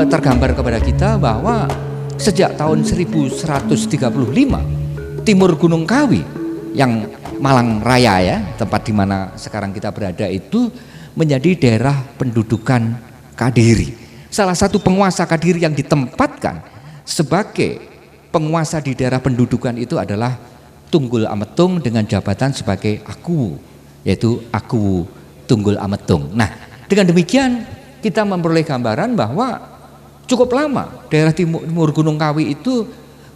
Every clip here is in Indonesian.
tergambar kepada kita bahwa sejak tahun 1135 timur Gunung Kawi yang Malang Raya ya, tempat di mana sekarang kita berada itu menjadi daerah pendudukan Kadiri. Salah satu penguasa Kadiri yang ditempatkan sebagai penguasa di daerah pendudukan itu adalah Tunggul Ametung dengan jabatan sebagai Akuwu, yaitu Akuwu Tunggul Ametung. Nah, dengan demikian kita memperoleh gambaran bahwa cukup lama daerah timur Gunung Kawi itu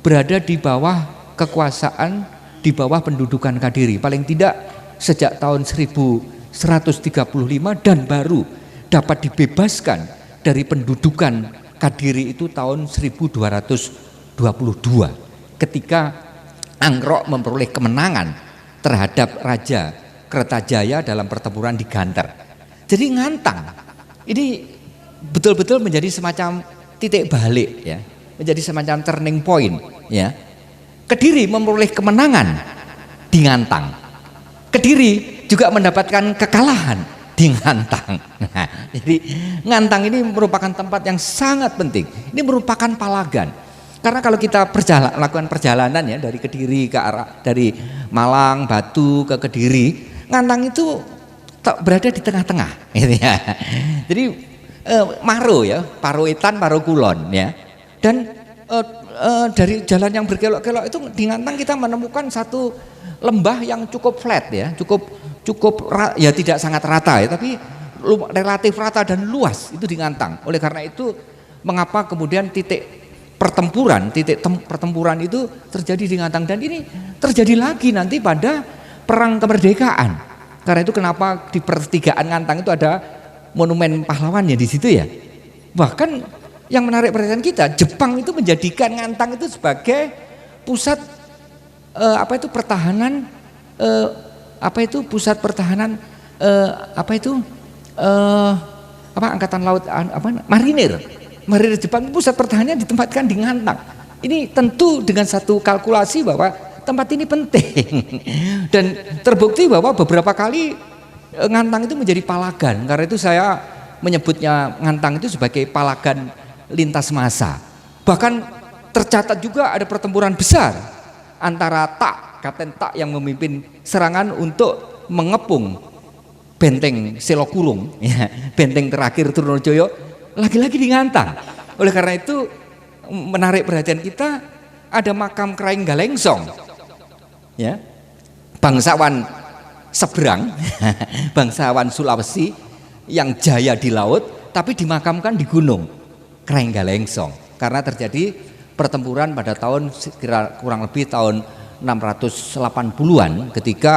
berada di bawah kekuasaan, di bawah pendudukan Kadiri, paling tidak sejak tahun 1135 dan baru dapat dibebaskan dari pendudukan Kadiri itu tahun 1222 ketika Anggrok memperoleh kemenangan terhadap Raja Kertajaya dalam pertempuran di Ganter. Jadi Ngantang ini betul-betul menjadi semacam titik balik ya, menjadi semacam turning point ya. Kediri memperoleh kemenangan di Ngantang. Kediri juga mendapatkan kekalahan di Ngantang. Nah, jadi Ngantang ini merupakan tempat yang sangat penting. Ini merupakan palagan. Karena kalau kita lakukan perjalanan ya dari Kediri ke arah dari Malang, Batu ke Kediri, Ngantang itu berada di tengah-tengah. Gitu ya. Jadi Maro ya, Paroetan, Paro Kulon ya. Dan dari jalan yang berkelok-kelok itu di Ngantang kita menemukan satu lembah yang cukup flat ya, cukup ya tidak sangat rata ya, tapi relatif rata dan luas itu di Ngantang. Oleh karena itu mengapa kemudian titik pertempuran itu terjadi di Ngantang, dan ini terjadi lagi nanti pada perang kemerdekaan. Karena itu kenapa di pertigaan Ngantang itu ada monumen pahlawannya di situ ya. Bahkan yang menarik perhatian kita, Jepang itu menjadikan Ngantang itu sebagai pusat pertahanan angkatan laut marinir Jepang. Pusat pertahanannya ditempatkan di Ngantang. Ini tentu dengan satu kalkulasi bahwa tempat ini penting dan terbukti bahwa beberapa kali Ngantang itu menjadi palagan. Karena itu saya menyebutnya Ngantang itu sebagai palagan lintas massa. Bahkan tercatat juga ada pertempuran besar antara Kapten Tak yang memimpin serangan untuk mengepung benteng Selokurung ya, benteng terakhir Trunojoyo, lagi-lagi di Ngantang. Oleh karena itu menarik perhatian kita, ada makam Kraing Galengsong ya, bangsawan seberang bangsawan Sulawesi yang jaya di laut tapi dimakamkan di gunung Kraing Galengsong karena terjadi pertempuran pada tahun kurang lebih tahun 680-an ketika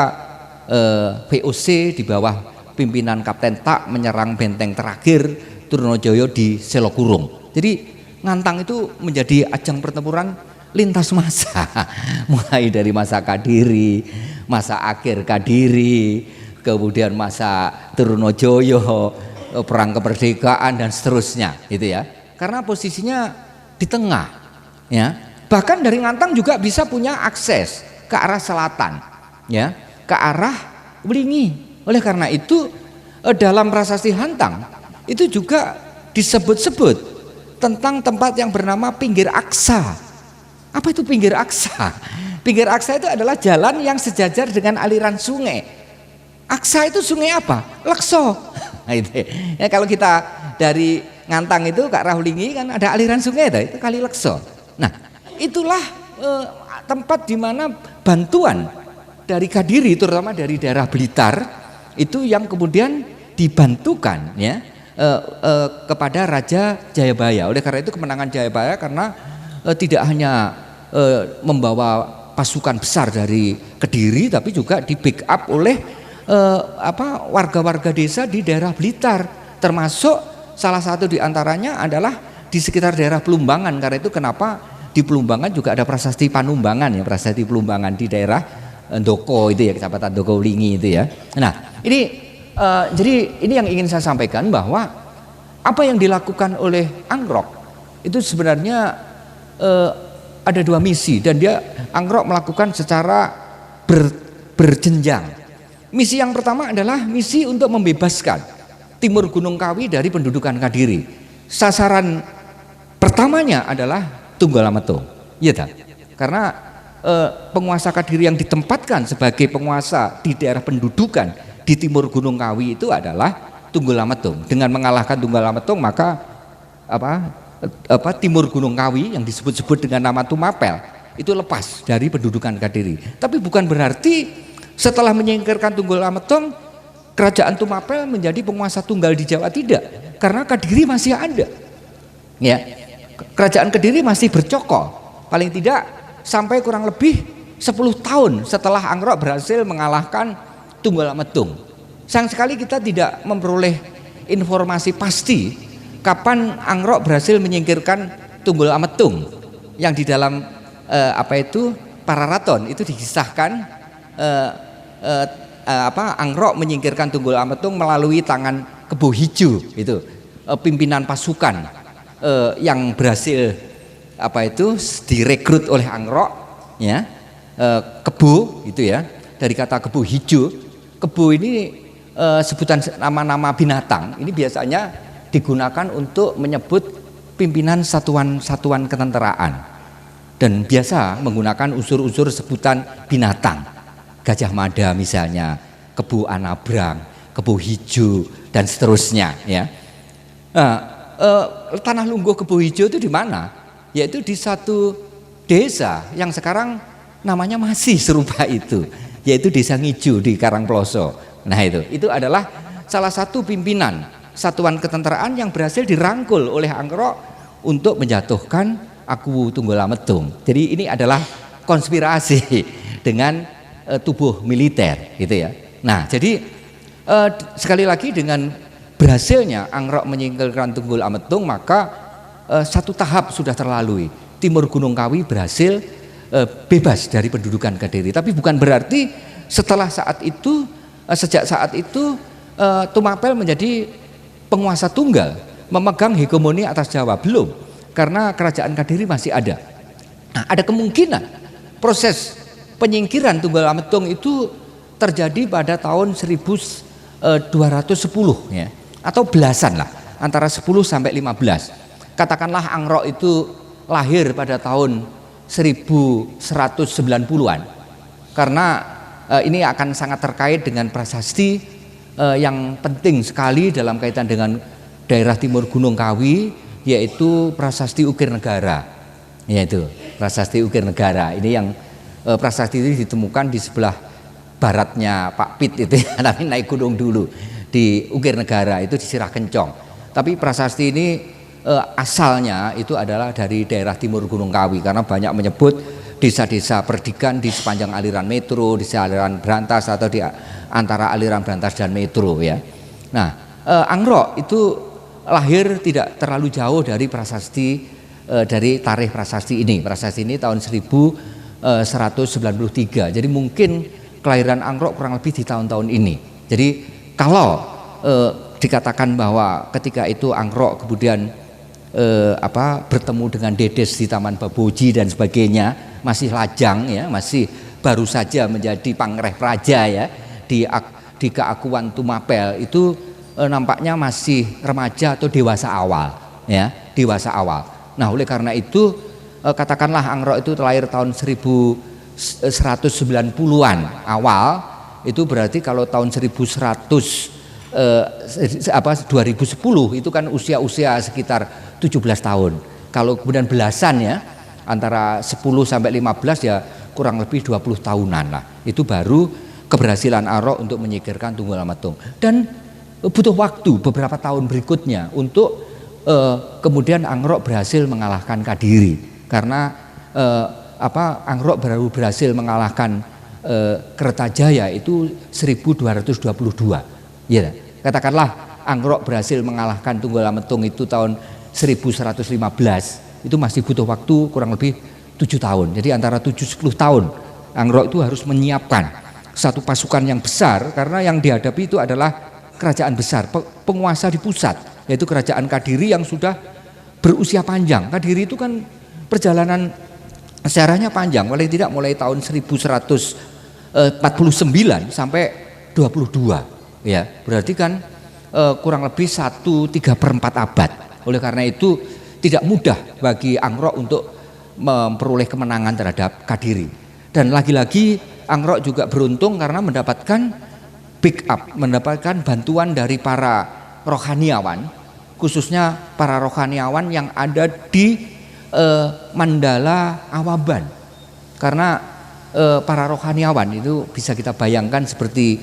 VOC di bawah pimpinan Kapten Tak menyerang benteng terakhir Trunojoyo di Selokurung. Jadi Ngantang itu menjadi ajang pertempuran lintas masa, mulai dari masa Kadiri, masa akhir Kadiri, kemudian masa Trunojoyo, perang kemerdekaan dan seterusnya, gitu ya. Karena posisinya di tengah, ya. Bahkan dari Ngantang juga bisa punya akses ke arah selatan, ya, ke arah Wlingi. Oleh karena itu dalam prasasti Hantang itu juga disebut-sebut tentang tempat yang bernama Pinggir Aksa. Apa itu Pinggir Aksa? Pinggir Aksa itu adalah jalan yang sejajar dengan aliran sungai. Aksa itu sungai apa? Lekso. Ya, kalau kita dari Ngantang itu ke arah Wlingi kan ada aliran sungai itu Kali Lekso. Nah, itulah tempat di mana bantuan dari Kadiri, terutama dari daerah Blitar, itu yang kemudian dibantukan ya kepada Raja Jayabaya. Oleh karena itu kemenangan Jayabaya karena tidak hanya membawa pasukan besar dari Kediri, tapi juga di backup oleh warga-warga desa di daerah Blitar, termasuk salah satu diantaranya adalah di sekitar daerah Pelumbangan. Karena itu kenapa di Pelumbangan juga ada prasasti Panumbangan ya, prasasti Pelumbangan di daerah Ndoko itu ya, Kecamatan Ndoko Wlingi itu ya. Nah ini jadi ini yang ingin saya sampaikan, bahwa apa yang dilakukan oleh Anggrok itu sebenarnya ada dua misi, dan Anggrok melakukan secara berjenjang. Misi yang pertama adalah misi untuk membebaskan timur Gunung Kawi dari pendudukan Kadiri. Sasaran Pertamanya adalah Tunggalametung, iya tak? Karena penguasa Kadiri yang ditempatkan sebagai penguasa di daerah pendudukan di timur Gunung Kawi itu adalah Tunggalametung. Dengan mengalahkan Tunggalametung maka timur Gunung Kawi yang disebut-sebut dengan nama Tumapel itu lepas dari pendudukan Kadiri. Tapi bukan berarti setelah menyingkirkan Tunggalametung kerajaan Tumapel menjadi penguasa tunggal di Jawa, tidak, karena Kadiri masih ada ya. Kerajaan Kediri masih bercokol paling tidak sampai kurang lebih 10 tahun setelah Angrok berhasil mengalahkan Tunggalametung. Sayang sekali kita tidak memperoleh informasi pasti kapan Angrok berhasil menyingkirkan Tunggalametung, yang di dalam Pararaton itu dikisahkan Angrok menyingkirkan Tunggalametung melalui tangan Kebo Hijau, itu pimpinan pasukan yang berhasil direkrut oleh Angrok ya. Kebo itu ya, dari kata Kebo Hijau. Kebo ini sebutan nama-nama binatang ini biasanya digunakan untuk menyebut pimpinan satuan-satuan ketenteraan, dan biasa menggunakan unsur-unsur sebutan binatang. Gajah Mada misalnya, Kebo Anabrang, Kebo Hijau dan seterusnya ya. Tanah Lungguh Kebo Hijau itu di mana? Yaitu di satu desa yang sekarang namanya masih serupa itu, yaitu Desa Ngiju di Karangploso. Nah itu adalah salah satu pimpinan satuan ketenteraan yang berhasil dirangkul oleh Angrok untuk menjatuhkan Aku Tunggalametung. Jadi ini adalah konspirasi dengan tubuh militer gitu ya. Nah jadi sekali lagi dengan berhasilnya Angrok menyingkirkan Tunggalametung maka satu tahap sudah terlalui. Timur Gunung Kawi berhasil bebas dari pendudukan Kadiri. Tapi bukan berarti setelah sejak saat itu Tumapel menjadi penguasa tunggal, memegang hegemoni atas Jawa, belum, karena kerajaan Kadiri masih ada. Nah, ada kemungkinan proses penyingkiran Tunggalametung itu terjadi pada tahun 1210 ya, atau belasan lah, antara 10 sampai 15. Katakanlah Angrok itu lahir pada tahun 1190-an, karena ini akan sangat terkait dengan prasasti yang penting sekali dalam kaitan dengan daerah timur Gunung Kawi, yaitu prasasti Ukir Negara. Yaitu prasasti Ukir Negara ini yang prasasti ini ditemukan di sebelah baratnya Pak Pit itu ya, tapi naik gunung dulu di Ukir Negara itu di Sirah Kencong. Tapi prasasti ini asalnya itu adalah dari daerah timur Gunung Kawi, karena banyak menyebut desa-desa perdikan di sepanjang aliran Metro, di aliran Brantas atau di antara aliran Brantas dan Metro ya. Nah, Angrok itu lahir tidak terlalu jauh dari prasasti, dari tarikh prasasti ini. Prasasti ini tahun 1193. Jadi mungkin kelahiran Angrok kurang lebih di tahun-tahun ini. Jadi kalau dikatakan bahwa ketika itu Angrok kemudian bertemu dengan Dedes di Taman Baboji dan sebagainya, masih lajang ya, masih baru saja menjadi pangreh praja ya di keakuan Tumapel, itu nampaknya masih remaja atau dewasa awal ya, dewasa awal. Nah, oleh karena itu katakanlah Angrok itu lahir tahun 1190-an awal, itu berarti kalau tahun 2010 itu kan usia sekitar 17 tahun. Kalau kemudian belasan ya, antara 10 sampai 15 ya kurang lebih 20 tahunan lah. Itu baru keberhasilan Angrok untuk menyingkirkan Tunggalametung. Dan butuh waktu beberapa tahun berikutnya untuk kemudian Angrok berhasil mengalahkan Kadiri. Karena Angrok baru berhasil mengalahkan Kertajaya itu 1222. Ya, katakanlah Angrok berhasil mengalahkan Tunggalametung itu tahun 1115, itu masih butuh waktu kurang lebih 7 tahun. Jadi antara 7-10 tahun Angrok itu harus menyiapkan satu pasukan yang besar, karena yang dihadapi itu adalah kerajaan besar, penguasa di pusat, yaitu kerajaan Kadiri yang sudah berusia panjang. Kadiri itu kan perjalanan sejarahnya panjang, paling tidak mulai tahun 1149 sampai 22 ya, berarti kan kurang lebih 1/3/4 abad. Oleh karena itu tidak mudah bagi Angrok untuk memperoleh kemenangan terhadap Kadiri. Dan lagi-lagi Angrok juga beruntung karena mendapatkan backup, mendapatkan bantuan dari para rohaniawan, khususnya para rohaniawan yang ada di Mandala Awaban. Karena para rohaniawan itu bisa kita bayangkan seperti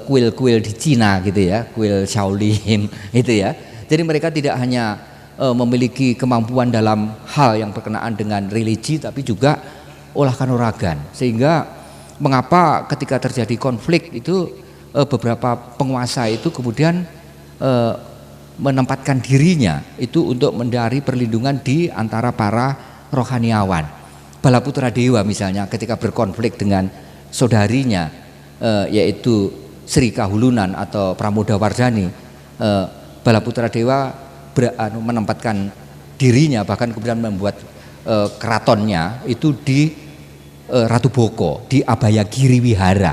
kuil-kuil di Cina gitu ya, kuil Shaolin itu ya. Jadi mereka tidak hanya memiliki kemampuan dalam hal yang berkenaan dengan religi, tapi juga olah kanuragan. Sehingga mengapa ketika terjadi konflik itu beberapa penguasa itu kemudian menempatkan dirinya itu untuk mencari perlindungan di antara para rohaniawan. Balaputra Dewa misalnya ketika berkonflik dengan saudarinya yaitu Sri Kahulunan atau Pramodawardhani, Balaputra Dewa menempatkan dirinya, bahkan kemudian membuat keratonnya itu di Ratu Boko, di Abhayagiri Wihara.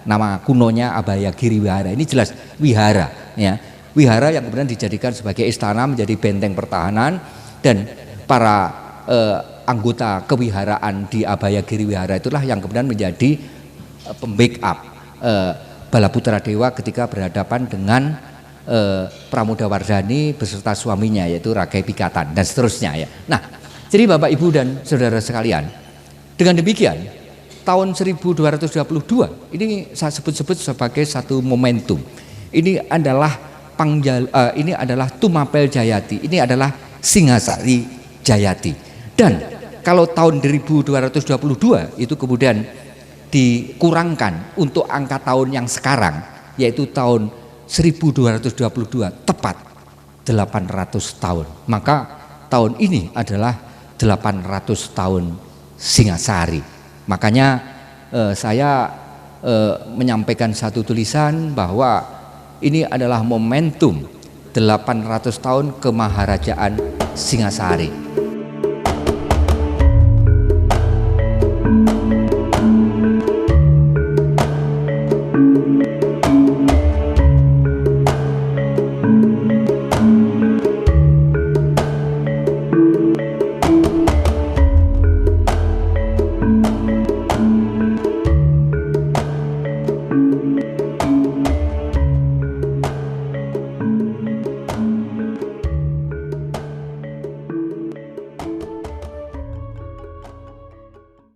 Nama kunonya Abhayagiri Wihara. Ini jelas wihara ya. Wihara yang kemudian dijadikan sebagai istana, menjadi benteng pertahanan, dan para anggota kewiharaan di Abhayagiri Wihara itulah yang kemudian menjadi pembackup Balaputra Dewa ketika berhadapan dengan Pramodawardhani beserta suaminya yaitu Rakai Pikatan dan seterusnya ya. Nah, jadi Bapak Ibu dan saudara sekalian, dengan demikian tahun 1222 ini saya sebut-sebut sebagai satu momentum. Ini adalah ini adalah Tumapel Jayati, ini adalah Singasari Jayati. Dan kalau tahun 1222 itu kemudian dikurangkan untuk angka tahun yang sekarang, yaitu tahun 1222, tepat 800 tahun. Maka tahun ini adalah 800 tahun Singasari. Makanya saya menyampaikan satu tulisan bahwa ini adalah momentum 800 tahun kemaharajaan Singasari.